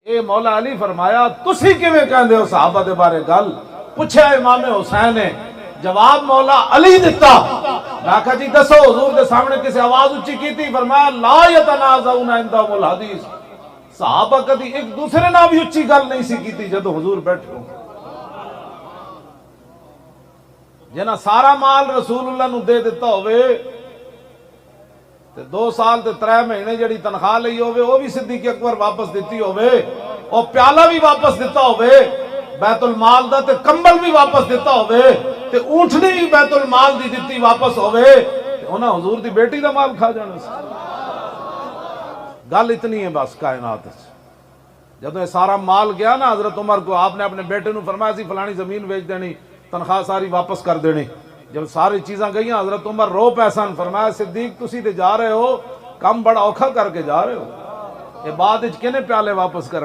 ये मौला अली फरमाया तुसी किवें कहंदे हो सहाबा दे बारे गल पूछा इमाम हुसैन ने जवाब मौला अली दिता। मैं आखा जी दसो हुजूर के सामने किसी आवाज उच्ची की थी? फरमाया ला यतनाज़उना इंदहुल हदीस। सहाबा कदी एक दूसरे नाल भी उच्ची गल नहीं सी कीती जदों हुजूर बैठे हो। जिन्हां सारा माल रसूलुल्लाह नूं दे दिता होवे ते 2 साल ते 3 महीने जिहड़ी तनख्वाह लई होवे वो भी सिद्दीक अकबर वापस दिती होवे, और प्याला भी वापस दिता होवे, बैतुल माल दा ते कंबल भी वापस दिता होवे, ते ऊंटनी भी बैतुल माल दी दिती वापस होवे, ते उन्हां हुजूर दी बेटी दा माल खा जाना सी। गल इतनी है बस कायनात च। जदों सारा माल गया ना हजरत उमर को, आपने अपने बेटे नूं फरमाया सी फलानी जमीन बेच देनी, तनख्वाह सारी वापस कर देनी। जब सारी चीज़ां गई हजरत उमर रो पैसन। फरमाया सिद्दीक तुसी ते जा रहे हो, कम बड़ा औखा करके जा रहे हो, ये बाद किने प्याले वापस कर